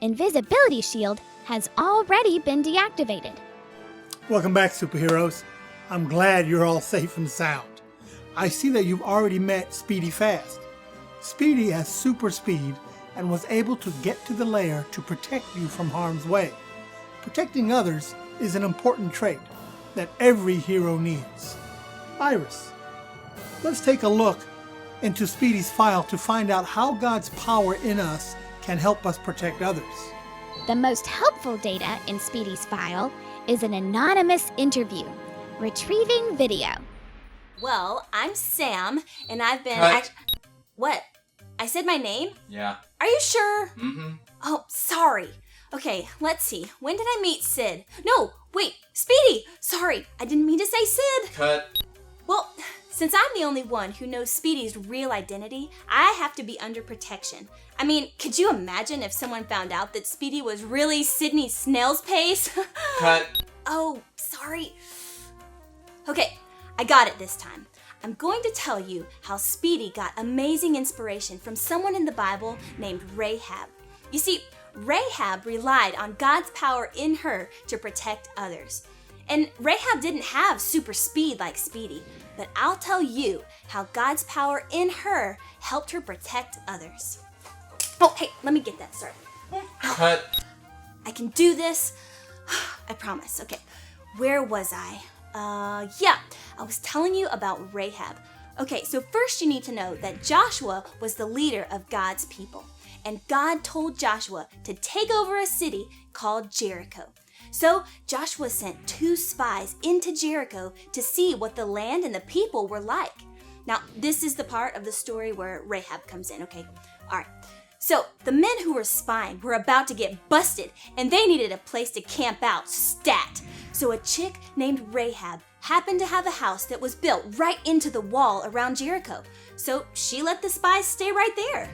Invisibility shield has already been deactivated. Welcome back, superheroes. I'm glad you're all safe and sound. I see that you've already met Speedy Fast. Speedy has super speed and was able to get to the lair to protect you from harm's way. Protecting others is an important trait that every hero needs. Iris, let's take a look into Speedy's file to find out how God's power in us can help us protect others. The most helpful data in Speedy's file is an anonymous interview. Retrieving video. Well, I'm Sam, and I've been... What? I said my name? Yeah. Are you sure? Mm-hmm. Oh, sorry. Okay, let's see. When did I meet Sid? No, wait, Speedy! Sorry, I didn't mean to say Sid. Cut. Well, since I'm the only one who knows Speedy's real identity, I have to be under protection. I mean, could you imagine if someone found out that Speedy was really Sydney Snail's Pace? Cut. Oh, sorry. Okay, I got it this time. I'm going to tell you how Speedy got amazing inspiration from someone in the Bible named Rahab. You see, Rahab relied on God's power in her to protect others. And Rahab didn't have super speed like Speedy, but I'll tell you how God's power in her helped her protect others. Oh, hey, let me get that started. Cut. I can do this. I promise. Okay, where was I? Yeah, I was telling you about Rahab. Okay, so first you need to know that Joshua was the leader of God's people. And God told Joshua to take over a city called Jericho. So Joshua sent 2 spies into Jericho to see what the land and the people were like. Now, this is the part of the story where Rahab comes in, okay? All right. So the men who were spying were about to get busted, and they needed a place to camp out, stat. So a chick named Rahab happened to have a house that was built right into the wall around Jericho. So she let the spies stay right there.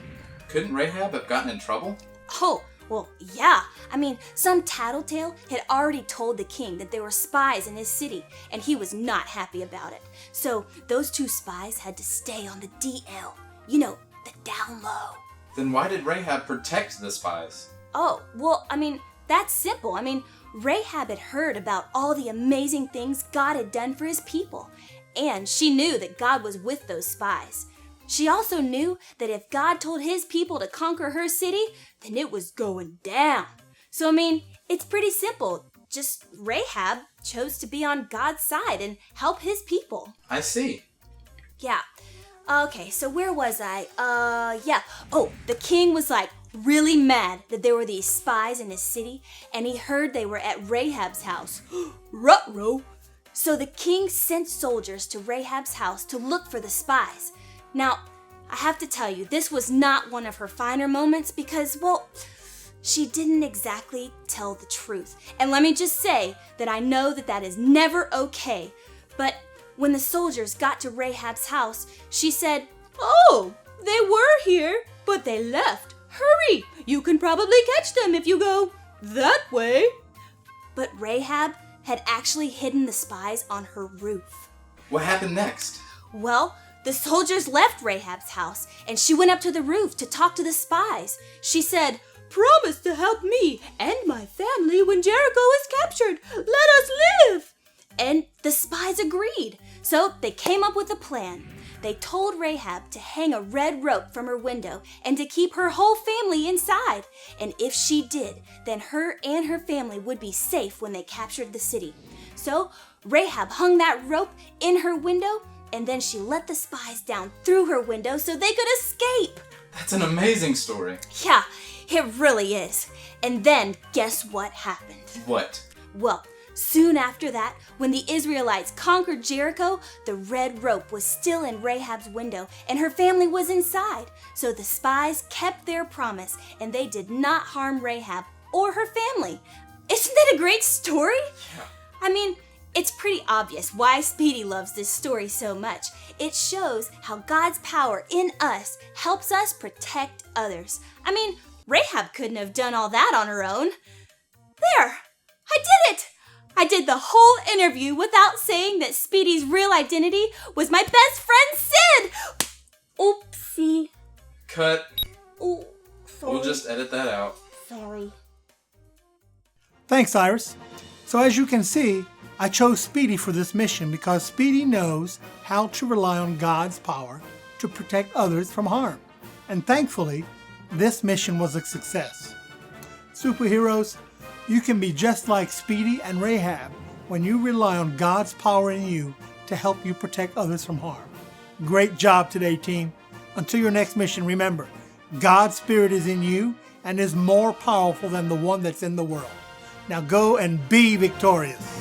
Couldn't Rahab have gotten in trouble? Oh, well, yeah. I mean, some tattletale had already told the king that there were spies in his city, and he was not happy about it. So those 2 spies had to stay on the DL. You know, the down low. Then why did Rahab protect the spies? Oh, well, I mean, that's simple. I mean, Rahab had heard about all the amazing things God had done for his people, and she knew that God was with those spies. She also knew that if God told his people to conquer her city, then it was going down. So, I mean, it's pretty simple. Just Rahab chose to be on God's side and help his people. I see. Yeah. Okay, so where was I? Yeah. Oh, the king was like really mad that there were these spies in his city, and he heard they were at Rahab's house. Ruh-roh. So the king sent soldiers to Rahab's house to look for the spies. Now, I have to tell you, this was not one of her finer moments because, well, she didn't exactly tell the truth. And let me just say that I know that that is never okay, but when the soldiers got to Rahab's house, she said, "Oh, they were here, but they left. Hurry, you can probably catch them if you go that way." But Rahab had actually hidden the spies on her roof. What happened next? Well, the soldiers left Rahab's house, and she went up to the roof to talk to the spies. She said, "Promise to help me and my family when Jericho is captured. Let us live." And the spies agreed. So they came up with a plan. They told Rahab to hang a red rope from her window and to keep her whole family inside. And if she did, then her and her family would be safe when they captured the city. So Rahab hung that rope in her window, and then she let the spies down through her window so they could escape. That's an amazing story. Yeah, it really is. And then guess what happened? What? Well, soon after that, when the Israelites conquered Jericho, the red rope was still in Rahab's window and her family was inside. So the spies kept their promise and they did not harm Rahab or her family. Isn't that a great story? Yeah. I mean, it's pretty obvious why Speedy loves this story so much. It shows how God's power in us helps us protect others. I mean, Rahab couldn't have done all that on her own. There! I did it! I did the whole interview without saying that Speedy's real identity was my best friend Sid! Oopsie. Cut. Oh, sorry. We'll just edit that out. sorry. Thanks, Iris. So as you can see, I chose Speedy for this mission because Speedy knows how to rely on God's power to protect others from harm. And thankfully, this mission was a success. Superheroes, you can be just like Speedy and Rahab when you rely on God's power in you to help you protect others from harm. Great job today, team. Until your next mission, remember, God's Spirit is in you and is more powerful than the one that's in the world. Now go and be victorious.